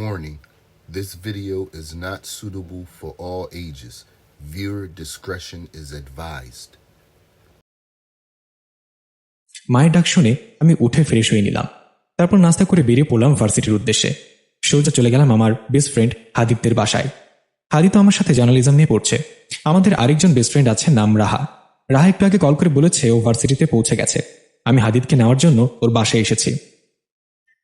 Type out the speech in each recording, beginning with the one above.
Warning, this video is not suitable for all ages. Viewer discretion is advised. মায়ের ডাক শুনে আমি উঠে ফ্রেশ হয়ে নিলাম। তারপর নাস্তা করে বেরিয়ে পড়লাম ভার্সিটির উদ্দেশ্যে। সোজা চলে গেলাম আমার বেস্ট ফ্রেন্ড হাদিবদের বাসায়। হাদি তো আমার সাথে জার্নালিজম নিয়ে পড়ছে। আমাদের আরেকজন বেস্ট ফ্রেন্ড আছে, নাম রাহা। রাহা একটু আগে কল করে বলেছে ও ভার্সিটিতে পৌঁছে গেছে। আমি হাদিবকে নেওয়ার জন্য ওর বাসায় এসেছি।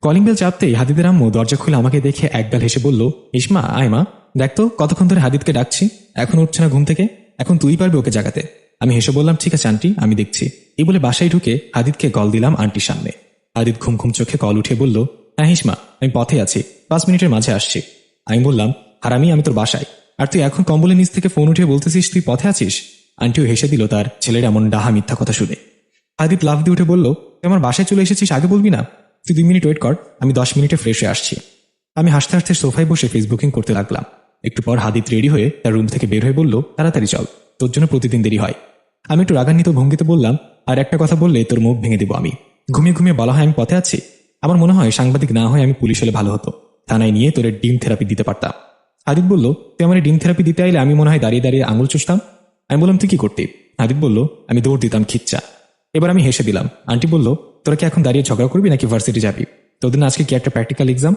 কলিং বেল চাপতেই হাদিদের আম্মু দরজা খুলে আমাকে দেখে একগাল হেসে বলল, ইসমা আয় মা, দেখ তো কতক্ষণ ধরে হাদিদকে ডাকছি, এখন উঠছে না ঘুম থেকে, এখন তুই পারবি ওকে জাগাতে। আমি হেসে বললাম, ঠিক আছে আন্টি, আমি দেখছি। এই বলে বাসায় ঢুকে হাদিদকে কল দিলাম আন্টির সামনে। হাদিদ ঘুম ঘুম চোখে কল উঠিয়ে বলল, হ্যাঁ হিসমা, আমি পথে আছি, 5 মিনিটের মাঝে আসছি। আমি বললাম, হারামি, আমি তোর বাসায়, আর তুই এখন কম্বলের নিচ থেকে ফোন উঠিয়ে বলতেছিস তুই পথে আছিস? আন্টিও হেসে দিল তার ছেলের এমন ডাহা মিথ্যা কথা শুনে। হাদিদ লাফ দিয়ে উঠে বলল, তুই আমার বাসায় চলে এসেছিস, আগে বলবি না? তুই 2 মিনিট ওয়েট কর, আমি 10 মিনিটে ফ্রেশ হয়ে আসছি। আমি হাসতে হাসতে সোফায় বসে ফেসবুকিং করতে লাগলাম। একটু পর হাদিদ রেডি হয়ে তার রুম থেকে বের হয়ে বলল, তাড়াতাড়ি চল, তোর জন্য প্রতিদিন দেরি হয়। আমি একটু রাগান্বিত ভঙ্গিতে বললাম, আর একটা কথা বললে তোর মুখ ভেঙে দেবো আমি। ঘুমিয়ে ঘুমিয়ে বলা হয় আমি পথে আছি? আমার মনে হয় সাংবাদিক না হয় আমি পুলিশ হলে ভালো হতো, থানায় নিয়ে তোর ডিম থেরাপি দিতে পারতাম। হাদিদ বলল, তুই আমার ডিম থেরাপি দিতে আইলে আমি মনে হয় দাঁড়িয়ে দাঁড়িয়ে আঙুল চুষতাম। আমি বললাম, তুই কি করতি? হাদিদ বলল, আমি দৌড় দিতাম খিচ্চা। এবার আমি হেসে দিলাম। আন্টি বলল, তোরা কি এখন দাঁড়িয়ে ঝগড়া করবি নাকি ভার্সিটি যাবি? তোদের আজকে কি একটা প্র্যাকটিক্যাল এক্সাম?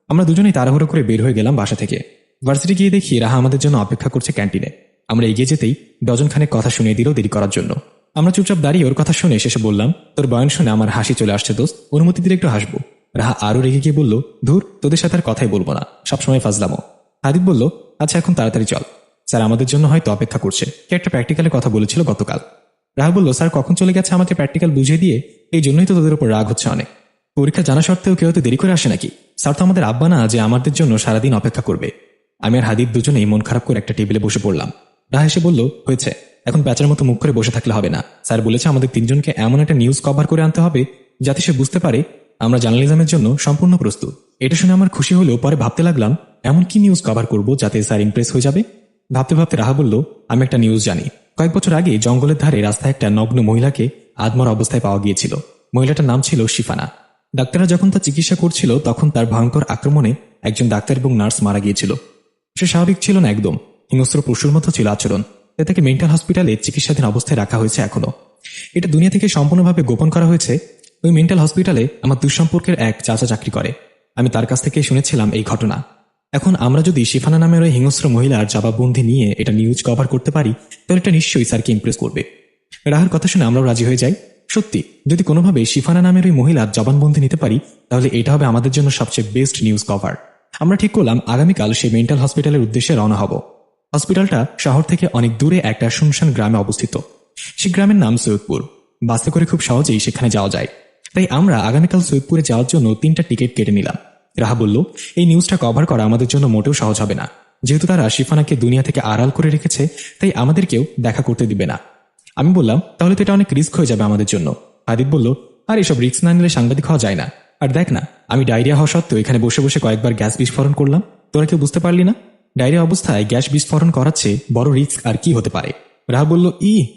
আমরা দুজনেই তাড়াহুড়ো করে বের হয়ে গেলাম বাসা থেকে। ভার্সিটি গিয়ে দেখি রাহা আমাদের জন্য অপেক্ষা করছে ক্যান্টিনে। আমরা এগিয়ে যেতেই ডজনখানেক কথা শুনিয়ে দিল দেরি করার জন্য। আমরা চুপচাপ দাঁড়িয়ে ওর কথা শুনে শেষে বললাম, তোর বয়ান শুনে আমার হাসি চলে আসছে দোস্ত, অনুমতি দিলে একটু হাসবো। রাহা আরও রেগে গিয়ে বলল, ধুর, তোদের সাথে আর কথাই বলবো না, সবসময় ফাজলামো। হাদিদ বলল, আচ্ছা এখন তাড়াতাড়ি চল, স্যার আমাদের জন্য হয়তো অপেক্ষা করছে, কে একটা প্র্যাকটিক্যালের কথা বলেছিল গতকাল। রাহা বলল, স্যার কখন চলে গেছে আমাকে প্র্যাকটিক্যাল বুঝিয়ে দিয়ে, এই জন্যই তো তোদের উপর রাগ হচ্ছে অনেক। পরীক্ষা জানা সত্ত্বেও কেউ তো দেরি করে আসে নাকি? স্যার তো আমাদের আব্বা না যে আমাদের জন্য সারাদিন অপেক্ষা করবে। আমি আর হাদিদ দুজনেই মন খারাপ করে একটা টেবিলে বসে পড়লাম। রাহা এসে বলল, হয়েছে, এখন প্যাচার মতো মুখ করে বসে থাকলে হবে না। স্যার বলেছে আমাদের 3 জনকে এমন একটা নিউজ কভার করে আনতে হবে যাতে সে বুঝতে পারে আমরা জার্নালিজমের জন্য সম্পূর্ণ প্রস্তুত। এটা শুনে আমার খুশি হলেও পরে ভাবতে লাগলাম, এমন কি নিউজ কভার করব যাতে স্যার ইমপ্রেস হয়ে যাবে। ভাবতে ভাবতে রাহা বলল, আমি একটা নিউজ জানি। কয়েক বছর আগে জঙ্গলের ধারে রাস্তায় একটা নগ্ন মহিলাকে আধমরা অবস্থায় পাওয়া গিয়েছিল। মহিলাটার নাম ছিল শিফানা। ডাক্তাররা যখন তার চিকিৎসা করছিল তখন তার ভয়ঙ্কর আক্রমণে একজন ডাক্তার এবং নার্স মারা গিয়েছিল। সে স্বাভাবিক ছিল না, একদম হিংস্র পশুর মতো ছিল আচরণ। তাকে মেন্টাল হসপিটালে চিকিৎসাধীন অবস্থায় রাখা হয়েছে এখনো। এটা দুনিয়া থেকে সম্পূর্ণভাবে গোপন করা হয়েছে। ওই মেন্টাল হসপিটালে আমার দুঃসম্পর্কের এক চাচা চাকরি করে। আমি তার কাছ থেকে শুনেছিলাম এই ঘটনা। এখন আমরা যদি শিফানা নামের ওই হিংস্র মহিলার জবাববন্দি নিয়ে এটা নিউজ কভার করতে পারি তাহলে এটা নিশ্চয়ই স্যারকে ইমপ্রেস করবে। রাহার কথা শুনে আমরাও রাজি হয়ে যাই। সত্যি, যদি কোনোভাবে শিফানা নামের ওই মহিলার জবানবন্দি নিতে পারি তাহলে এটা হবে আমাদের জন্য সবচেয়ে বেস্ট নিউজ কভার। আমরা ঠিক করলাম আগামীকাল সেই মেন্টাল হসপিটালের উদ্দেশ্যে রওনা হব। হসপিটালটা শহর থেকে অনেক দূরে একটা শুনশান গ্রামে অবস্থিত। সেই গ্রামের নাম সৈয়দপুর। বাসে করে খুব সহজেই সেখানে যাওয়া যায়। তাই আমরা আগামীকাল সৈয়দপুরে যাওয়ার জন্য 3টা টিকিট কেটে নিলাম। রাহা বলল, এই নিউজটা কভার করা আমাদের জন্য মোটেও সহজ হবে না। যেহেতু তারা শিফানাকে দুনিয়া থেকে আড়াল করে রেখেছে তাই আমাদেরকেও দেখা করতে দিবে না। আমি বললাম, তাহলে তো এটা অনেক রিস্ক হয়ে যাবে আমাদের জন্য। হাদিদ বলল, আর এসব রিস্ক না নিলে সাংবাদিক হওয়া যায় না। আর দেখ না, আমি ডায়রিয়া হওয়া সত্ত্বেও এখানে বসে বসে কয়েকবার গ্যাস বিস্ফোরণ করলাম, তোরা কেউ বুঝতে পারলি না? ডায়রিয়া অবস্থায় গ্যাস বিস্ফোরণ করাচ্ছে বড় রিস্ক আর কি হতে পারে? রাহা বলল,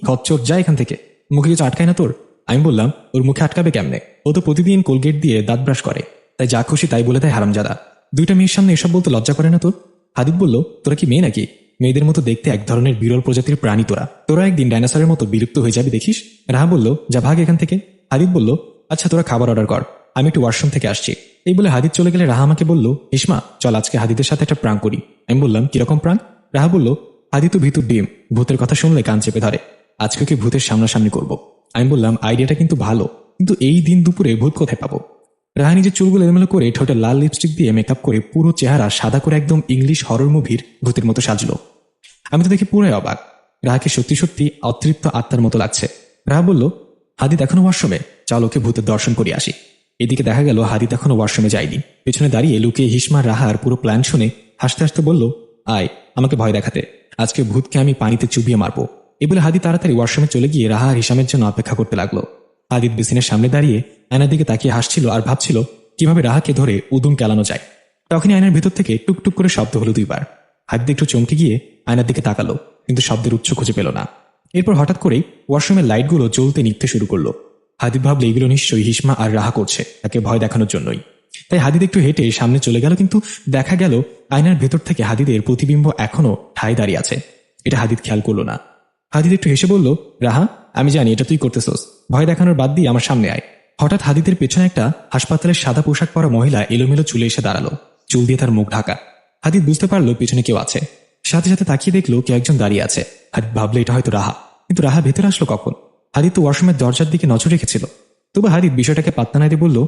খচ্চর, যা এখান থেকে, মুখে কিছু আটকায় না তোর? আমি বললাম, ওর মুখে আটকাবে কেমনে? ও তো প্রতিদিন কোলগেট দিয়ে দাঁত ব্রাশ করে, তাই যা খুশি তাই বলে দেয় হারামজাদা। 2টা মেয়ের সামনে এসব বলতে লজ্জা করে না তোর? হাদিদ বলল, তোরা কি মেয়ে নাকি? মেয়েদের মতো দেখতে এক ধরনের বিরল প্রজাতির প্রাণী তোরা একদিন ডাইনোসরের মতো বিলুপ্ত হয়ে যাবি দেখিস। রাহা বলল, যা ভাগ এখান থেকে। হাদিদ বলল, আচ্ছা তোরা খাবার অর্ডার কর, আমি একটু ওয়াশরুম থেকে আসছি। এই বলে হাদিদ চলে গেলে রাহা আমাকে বলল, ইসমা চল আজকে হাদিদের সাথে একটা প্রাঙ্ক করি। আমি বললাম, কিরকম প্রাঙ্ক? রাহা বলল, হাদিদ তো ভিতর ডিম, ভূতের কথা শুনলে কান চেপে ধরে, আজকে কি ভূতের সামনাসামনি করব। আমি বললাম, আইডিয়াটা কিন্তু ভালো, কিন্তু এই দিন দুপুরে ভূত কোথায় পাবো? রাহা নিজের চুলগুলো এলোমেলো করে ঠোঁটে লাল লিপস্টিক দিয়ে মেকআপ করে পুরো চেহারা সাদা করে একদম ইংলিশ হরর মুভির ভূতের মতো সাজলো। আমি তো দেখে পুরোই অবাক। রাহাকে সত্যি সত্যি অতৃপ্ত আত্মার মতো লাগছে। রাহা বলল, হাদিদ এখনো ওয়াশরুমে, চল ওকে ভূতের দর্শন করে আসি। এদিকে দেখা গেল হাদিদ এখনো ওয়াশরুমে যায়নি। পেছনে দাঁড়িয়ে লুকিয়ে হিসমা রাহার পুরো প্ল্যান শুনে হাসতে হাসতে বলল, আয় আমাকে ভয় দেখাতে, আজকে ভূতকে আমি পানিতে চুবিয়ে মারবো। এই বলে হাদিদ তাড়াতাড়ি ওয়াশরুমে চলে গিয়ে রাহা আর হিসামের জন্য অপেক্ষা করতে লাগলো। হাদিদ বেসিনের সামনে দাঁড়িয়ে আয়নার দিকে তাকিয়ে হাসছিল আর ভাবছিল কিভাবে রাহাকে ধরে উদুম কেলানো যায়। তখনই আয়নার ভেতর থেকে টুকটুক করে শব্দ হলো 2বার। হাদিদ একটু চমকে গিয়ে আয়নার দিকে তাকালো, কিন্তু শব্দের উৎস খুঁজে পেল না। এরপর হঠাৎ করেই ওয়াশরুমের লাইটগুলো জ্বলতে নিভতে শুরু করলো। হাদিদ ভাবলে এগুলো নিশ্চয়ই হিসমা আর রাহা করছে, তাকে ভয় দেখানোর জন্যই। তাই হাদিদ একটু হেঁটে সামনে চলে গেল, কিন্তু দেখা গেল আয়নার ভেতর থেকে হাদিদের প্রতিবিম্ব এখনো ঠায় দাঁড়িয়ে আছে। এটা হাদিদ খেয়াল করলো না। হাদিদ একটু হেসে বলল, রাহা, আমি জানি এটা তুই করতেছস, ভয় দেখানোর বাদ দিয়ে আমার সামনে আয়। হঠাৎ হাদিদের পেছনে একটা হাসপাতালের সাদা পোশাক পরা মহিলা এলোমেলো চুলে এসে দাঁড়ালো, চুল দিয়ে তার মুখ ঢাকা। হাদিদ বুঝতে পারলো পেছনে কেউ আছে। সাথে সাথে তাকিয়ে দেখলো কেউ একজন দাঁড়িয়ে আছে। হাদিদ ভাবলো এটা হয়তো রাহা, কিন্তু রাহা ভেতরে আসলো কখন? হাদিদ তো ওয়াশরুমের দরজার দিকে নজর রেখেছিল। তবু হাদিদ বিষয়টাকে পাত্তা না দিয়ে বলল,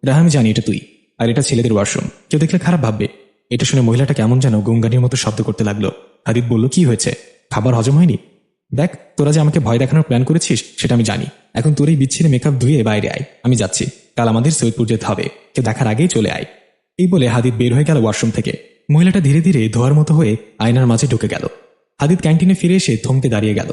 রাহা, আমি জানি এটা তুই, আর এটা ছেলেদের ওয়াশরুম, কেউ দেখলে খারাপ ভাববে। এটা শুনে মহিলাটা কেমন যেন গঙ্গানির মতো শব্দ করতে লাগলো। হাদিদ বলল, কি হয়েছে? খাবার হজম হয়নি? দেখ, তোরা যে আমাকে ভয় দেখানোর প্ল্যান করেছিস সেটা আমি জানি। এখন তোর এই বিচ্ছিরি মেকআপ ধুয়ে বাইরে আয়, আমি যাচ্ছি। কাল আমাদের সৈয়দপুর যেতে হবে, কেউ দেখার আগেই চলে আয়। এই বলে হাদিদ বের হয়ে গেল ওয়াশরুম থেকে। মহিলাটা ধীরে ধীরে ধোয়ার মতো হয়ে আয়নার মাঝে ঢুকে গেল। হাদিদ ক্যান্টিনে ফিরে এসে থমকে দাঁড়িয়ে গেল।